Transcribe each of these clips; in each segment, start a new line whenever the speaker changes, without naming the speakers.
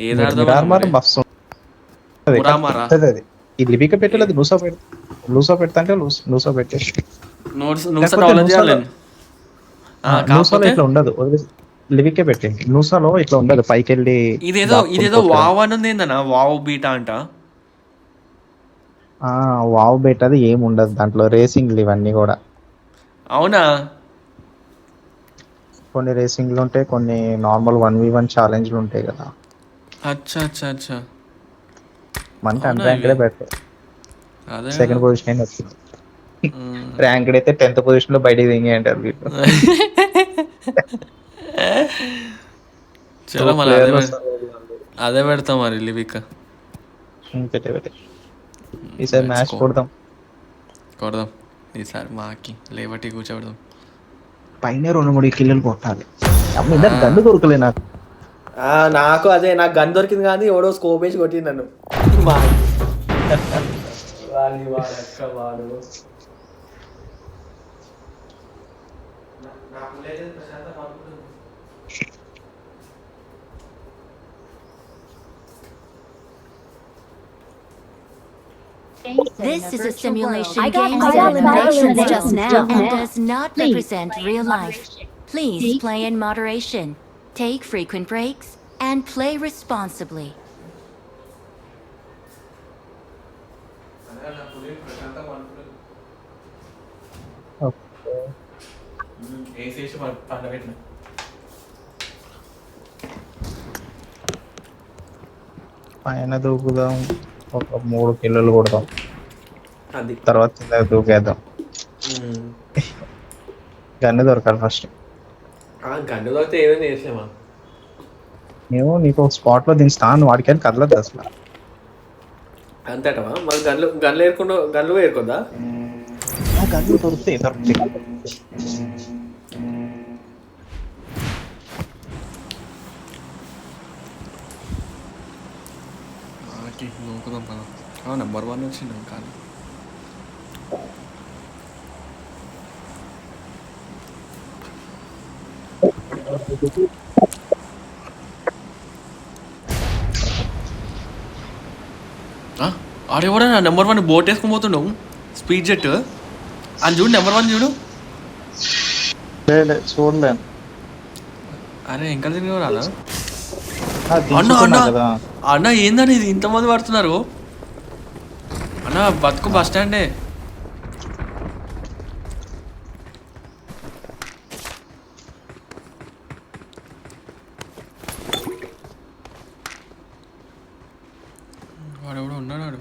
ఏది ఆడదామన్నా
మిరార్మార్
మరి?
మస్తు ఉంటది కానీ
మురామారా?
పెద్దది అది. ఈ లిబిక
ఏ
పెట్టలేదు లూసో పెడతా అంటే లూసో పెట్టేసి.
నూసా
కాకపోతే
డౌన్లోడ్ చేయాలి
నూసాలో
నేను.
నూసాలో
కాకపోతే
ఇట్లా ఉండదు. లివికే పెట్టింది. నూసాలో ఇట్లా ఉండదు, పైకి వెళ్ళి దాక్కుంటూ
ఇదేదో
కొట్టడం.
వావ్ అని ఉంది ఏందన్నా, వావ్ బీటా అంట.
వావ్ పెట్టది ఏమి ఉండదు దాంట్లో. రేసింగ్లు ఇవన్నీ కూడా
అవునా?
కొన్ని రేసింగ్లు ఉంటాయి, కొన్ని నార్మల్ 1v1 ఛాలెంజ్లు ఉంటాయి కదా.
అచ్చా అచ్చా అచ్చా.
మనకి
అవునా ఇవి?
అన్ర్యాంక్డే బెటర్.
అదే కదా.
సెకండ్ పొజిషన్ అయినా వచ్చింది.
మ్మ్.
ర్యాంక్డ్ అయితే 10th పొజిషన్ లో బయటికి దింగి అంటారు వీళ్ళు.
చలో
టోప్
మరి
ప్లేయర్లు వస్తారు వాళ్ళు.
అదే పెడతాం మరి లివిక్.
పెట్టే ఈసారి
లెట్స్
మ్యాచ్
గో.
కొడదాం.
కొడదాం ఈసారి మాకి లేవటి కూర్చోబెడదాం.
పైన 2-3 కిల్లులు కొట్టాలి. అమ్మ
ఆ,
ఇద్దరు గన్ను దొరకలే నాకు.
నాకు అదే, నాకు గన్ దొరికింది కానీ ఎవడో స్కోప్ వేసి కొట్టింది నన్ను. మా వాడి వాడక్క వాడు.
This is a simulation
I got
game
caught
for
up by
eliminations just
eliminations
now
just
and
now.
does not
Please
represent
play in
real life.
moderation.
Please
Take
play in moderation, take frequent breaks, and play responsibly.
పైన దూకుదాం, ఒక 3 కిల్లులు కొడదాం,
అది
తర్వాత కింద దూకేద్దాం. Gun దొరకాలి first.
గండు దొరికితే ఏదైనా చేసామా.
నేను నీకు ఒక స్పాట్ లో దించుతాను, వాడికి కదలదు అసలు.
అంతేటవా? మరి గన్లు ఏరుకుండా గన్లు ఏరుకుందా?
గన్ను దొరుకుతాయి.
నూకుదాం పద. నెంబర్ 1 వచ్చింది కానీ. ఆడెవడా నెంబర్ 1 బోట్ వేసుకొని పోతుండవు, స్పీడ్ జెట్ అని చూడు. నెంబర్ 1 చూడు.
చూడలేను.
అరే ఇంకా తిరిగి రాదా? అన్న
దించుతున్నా
అన్న
కదా.
అన్న ఏందని ఇది ఇంతమంది పడుతున్నారు అన్న? బతుకు బస్ స్టాండే. వాడెవడో ఉన్నాడు వాడు.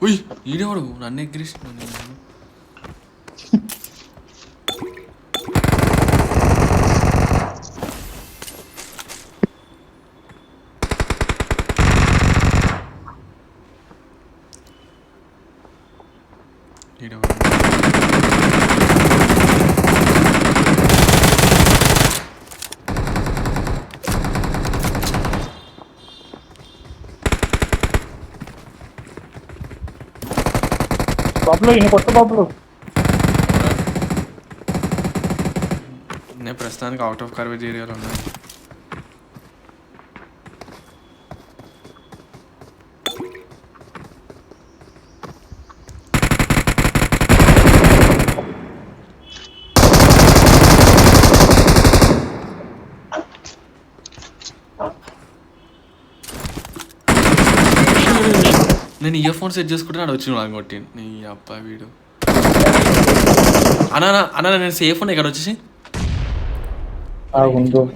ఉయ్ ఈడెవడు నన్ను ఎగ్గిరిస్తున్నాను.
బాబులు ఈయన కొత్త బాబులు.
నేను ప్రస్తుతానికి అవుట్ ఆఫ్ కవరేజ్ ఏరియాలో ఉన్నాను. నేను ఇయర్ ఫోన్ సెట్ చేసుకుంటే నాడు వచ్చిన నాకు కొట్టి నీ అప్ప వీడు. అన్నా అన్న నేను సేఫ్ ఉన్నా ఇక్కడ వచ్చేసి.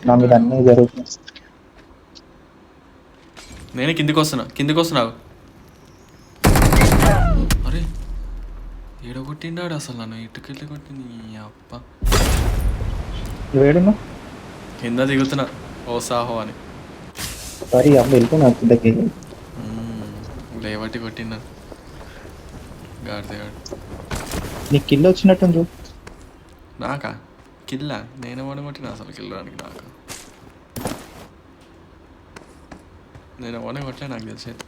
నా మీద అన్నీ జరుగుతుంది.
నేనే కిందికి వస్తున్నావు. అరే ఏడ కొట్టిండాడు అసలు నన్ను, ఇటుకెళ్ళి కొట్టింది నీ అప్ప.
వేడును
కింద దిగుతున్నా ఓ సాహో అని.
సారీ అమ్మ వెళ్తున్నా కిందకి.
లేవట్టి కొట్టిందా గాడిదగాడు.
నీకు కిల్ వచ్చినట్టు.
నాకా కిల్లా? నేను ఎవడు కొట్టిన అసలు కిల్లడానికి? నేను ఎవరిని కొట్టలే నాకు తెలిసేది.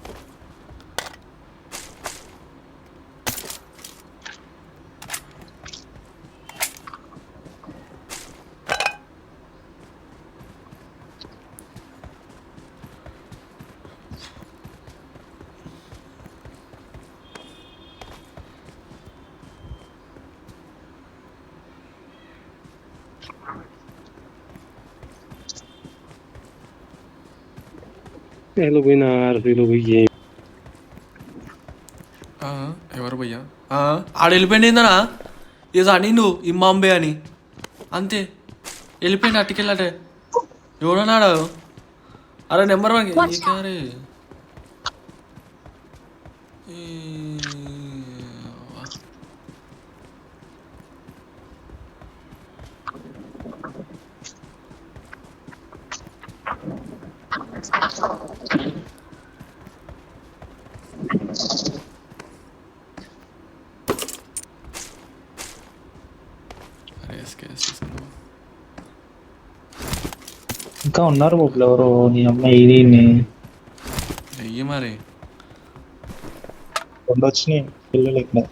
ఎవరు భయ్యా ఆడ వెళ్ళిపోయింది ఏందనా ఏదో అని నువ్వు ఇమ్మాంబే అని అంతే వెళ్ళిపోయింది అట్టుకెళ్ళటే ఎవడన్నాడు అరే నెంబర్ 1 అరే
ఇంకా ఉన్నారు బాబులు ఎవరు నీ అమ్మాయి ఇది
వెయ్యి మరి
2 వచ్చినాయి పిల్లలు ఇక్కడ.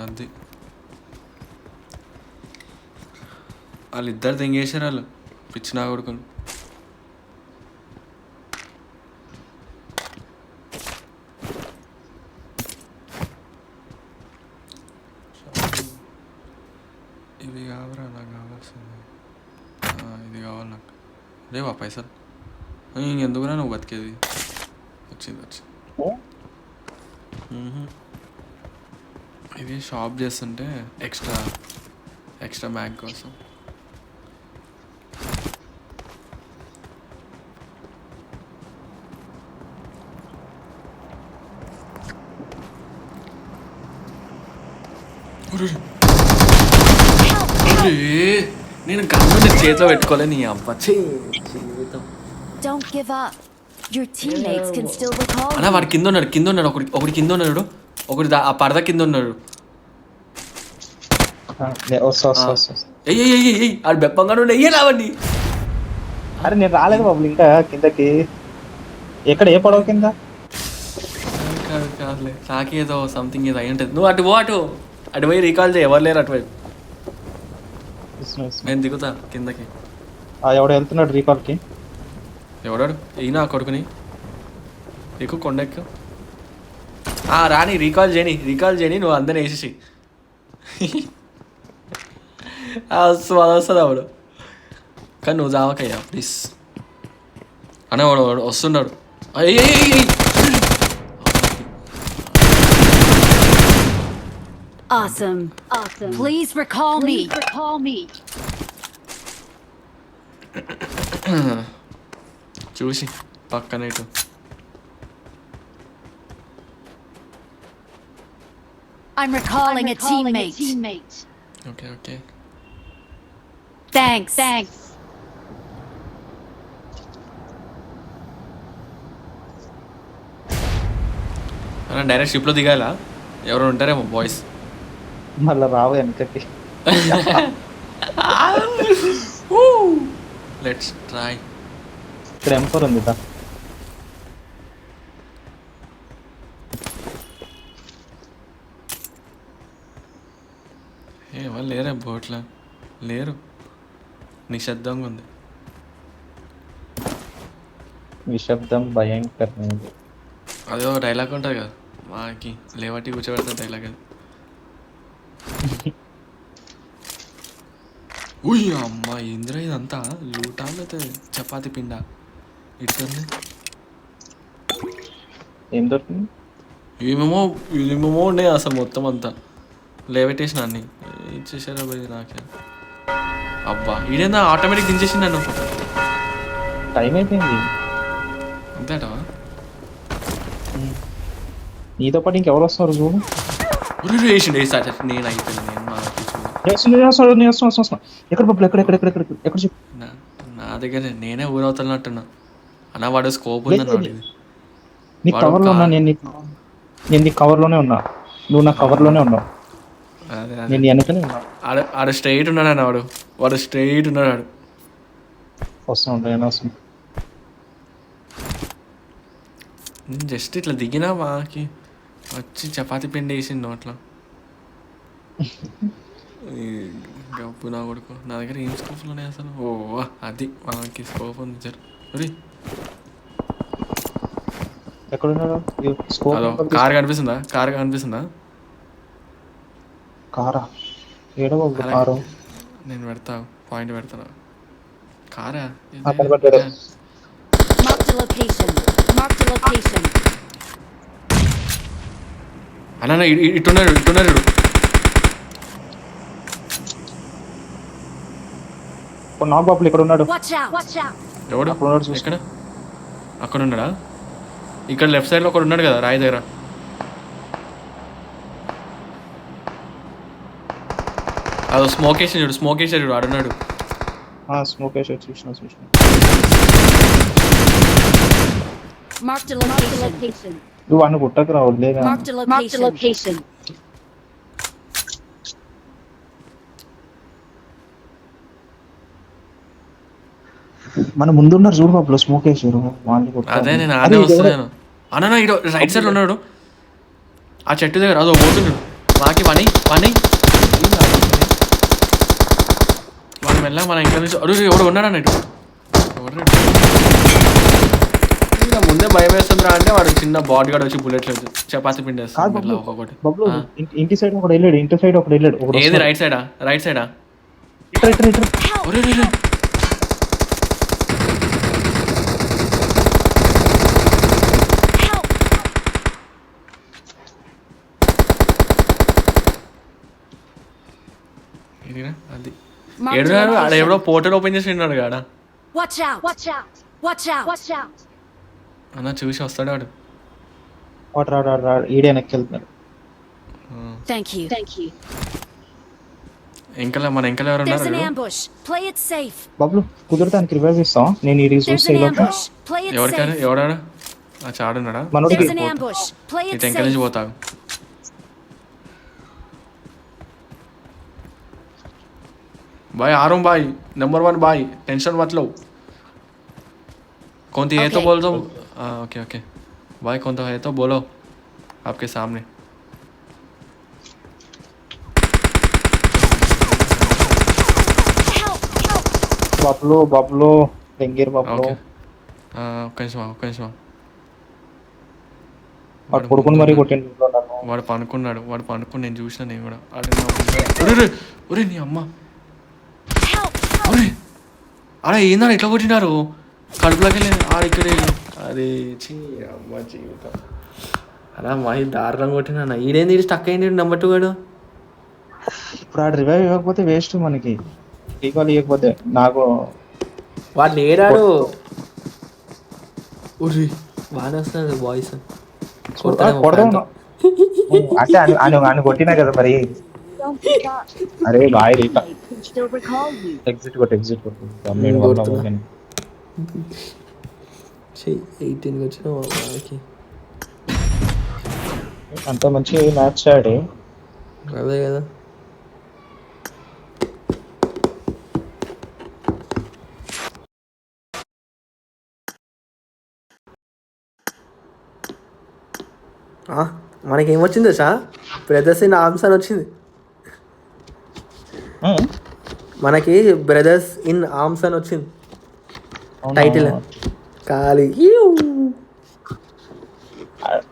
అది వాళ్ళిద్దరు తెంగేశారు వాళ్ళు పిచ్చిన కొడుకుని. ఇవి కావరా నాకు కావాల్సింది ఇది కావాలి నాకు లేవా పైసలు ఇంకెందుకురా నువ్వు బతికేది వచ్చింది ఇది షాప్ చేస్తుంటే ఎక్స్ట్రా బ్యాగ్ కోసం నేను గన్ను చేతిలో పెట్టుకోలే నీ అబ్బా జీవితం.
Don't give up. Your teammates can still recall
అన్నా వాడు కింద ఉన్నాడు ఒకటి కింద ఉన్నాడు ఒకటి ఆ పరద కింద ఉన్నాడు. ఆడు బెప్పంగా రావండి.
అరే నేను రాలేదు బాబులు ఇంకా కిందకి. ఎక్కడ ఏ పడవ కింద
కాదులే నాకేదో సంథింగ్ ఏదో అయి ఉంటుంది. నువ్వు అటు పోయి రీకాల్ చేయి ఎవరు లేరు అటువైపు. నేను దిగుతా కిందకి.
ఎవడు వెళ్తున్నాడు రీకాల్ కి?
ఎవడాడు ఈయన కొడుకుని ఎక్కువ కొండెక్కు రాని రీకాల్ చేయని నువ్వు అందరిని వేసేసి వస్తుంది ఆవిడ. కానీ నువ్వు జావకయ్యా ప్లీజ్ అనే వాడు వస్తున్నాడు.
Awesome. Please recall me.
చూసి పక్కన ఇటు
I'm recalling a teammate.
Okay.
Thanks.
అలా డైరెక్ట్ షిప్లో దిగాల ఎవరు ఉంటారేమో బాయ్స్.
మళ్ళీ రావు వెనకకి.
Let's try.
ఇక్కడ M4 ఉంది.
వాళ్ళు లేరే బోట్లో లేరు. నిశ్శబ్దంగా ఉంది.
నిశ్శబ్దం భయంకరమైనది.
అదో డైలాగ్ ఉంటుంది కదా మాకి లేవటి కూర్చోబెడతారు డైలాగ్ అది. ఉయ్య అమ్మ ఇంద్ర ఇదంతా లూటా లేకపోతే చపాతి పిండా ఇట్టుంది.
ఏం దొరికింది?
ఏమేమో ఉన్నాయి అసలు మొత్తం అంతా లేవటేసిన అన్ని ఇచ్చేసారా పోయి నాకే. అబ్బా ఈడేందా ఆటోమేటిక్ దించేసి నన్ను.
టైం అయిపోయింది
అంతేటవా?
నీతో పాటు ఇంకెవరు వస్తారు చూడు.
వేసిండు నేను అయిపోయింది.
ఎక్కడ చెప్పు.
నా దగ్గర నేనే ఊరవుతున్నట్టున్నా అన్న. వాడు స్కోప్ ఉందన్న.
నీ కవర్లో ఉన్నా. నేను నీ కవర్లోనే ఉన్నా. నువ్వు నా కవర్లోనే ఉన్నావు. నేను వెనకనే ఉన్నా.
ఆడ స్ట్రైట్ ఉన్నాడు అన్న. వాడు స్ట్రైట్ ఉన్నాడు.
వస్తాను
జస్ట్ ఇట్లా దిగినా మాకి వచ్చి చపాతి పిండి వేసిండు అట్లా. గప్పు నా కొడుకు. నా దగ్గర ఏం స్కోప్లు ఉన్నాయి అసలు? ఓ అది మాకి స్కోప్ ఉంది సార్. కార్ కనిపిస్తుందా?
కారా? కారు
నేను పెడతా పాయింట్ పెడతాను. కారా?
Marked a location. Marked a location.
అన్న ఇట్టున్నాడు ఇడు
నాక్ బాబులు ఇక్కడ ఉన్నాడు.
Watch out! Watch out!
ఎవడు
అక్కడ ఉన్నాడు చూసుకో.
ఎక్కడ అక్కడ ఉన్నాడా? ఇక్కడ లెఫ్ట్ సైడ్లో ఒకడు ఉన్నాడు కదా రాయి దగ్గర. అదో స్మోక్ వేసాడు చూడు ఆడున్నాడు.
స్మోక్ వేసాడు చూసిన.
Marked a location.
నువ్వు అన్న గుట్టకు రావద్దు లేదా?
Marked a location.
మన ముందున్నారు చూడు బాబులో స్మోక్ వేసారు వాళ్ళు కొట్టారు.
అదే నేను ఆడే వస్తున్నాను అన్న ఇటు రైట్ సైడ్లో ఉన్నాడు ఆ చెట్టు దగ్గర. అదో పోతున్నాడు మాకి పని వాడు మెల్ల మన ఇంట్లో నుంచి అడు ఎవడు ఉన్నాడు అన్నట్టు. ఇంకా ముందే భయం వేస్తుందిరా అంటే వాడు చిన్న బాడీ గార్డ్ వచ్చి బుల్లెట్ చపాతి పిండేస్తాడు ఒక్కొక్కటి.
బాబులో ఇంటి సైడ్ ఒకడు వెళ్ళాడు. ఇంటి సైడ్ ఒకడు వెళ్ళాడు.
ఏది రైట్ సైడా? ఒరే అది ఏడున్నాడు ఆడ ఎవడో పోర్టల్ ఓపెన్ చేసి ఉన్నాడు కాడ.
Watch out! Watch out! Watch out! Watch out!
అన్న చూసి వస్తాడు వాడు.
రాడు ఈడే వెనక్కి వెళ్తున్నాడు.
Thank you.
మన ఎంకలు ఎవరు
There's an
ఉన్నారు?
ambush. Play it safe.
బాబులు కుదరడానికి రివైజ్ ఇస్తాం. నేను ఈ
There's
చూస్తే
an ambush. Play it
ఎవరికైనా
safe.
ఎవడాడు ఆ చాడున్నాడా?
మనోడికి
There's an ambush. Play it
ఇటు ఎంకల నుంచి
safe.
పోతావు. भाई आ रहा हूँ भाई, नंबर 1 भाई, टेंशन मत लो. कौन थी है तो बोल दो. ओके भाई कौन तो है तो बोलो आपके सामने.
బాబులో దెంగేర్ బాబులో.
కొంచెం
వాడు కొడుకుని మరీ కొట్టిండు.
వాడు పనుకుని నేను చూసిన నేను కూడా. ఒరే నీ అమ్మ అరే ఏందా ఎట్లా కొట్టినారు కడుపులోకి వెళ్ళి ఇక్కడే. అరే చీ అమ్మ జీవితం అలా మహి దారుణంగా కొట్టినా. ఈడేంది స్టక్ అయింది నెంబర్ 2 గాడు.
ఇప్పుడు ఆడు రివైవ్ ఇవ్వకపోతే వేస్ట్ మనకి. టీకాలు ఇవ్వకపోతే నాకు
వాడు లేడాడు. బాగానే వస్తున్నాడు బాయ్స్.
అంటే అని కొట్టినా కదా మరి. అరే బాయ్ ఎగ్జిట్ కొట్టు
18 వచ్చిన వాళ్ళకి
అంత మంచి మ్యాచ్ ఆడి.
అదే కదా మనకేమొచ్చింది సార్? బ్రదర్స్ ఇన్ ఆర్మ్స్ అని వచ్చింది మనకి. బ్రదర్స్ ఇన్ ఆర్మ్స్ అని వచ్చింది టైటిల్. ఖాళీ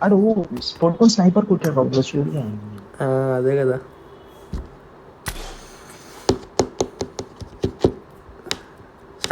అడు స్పోర్ట్ స్నైపర్ కొట్టాడు.
అదే కదా.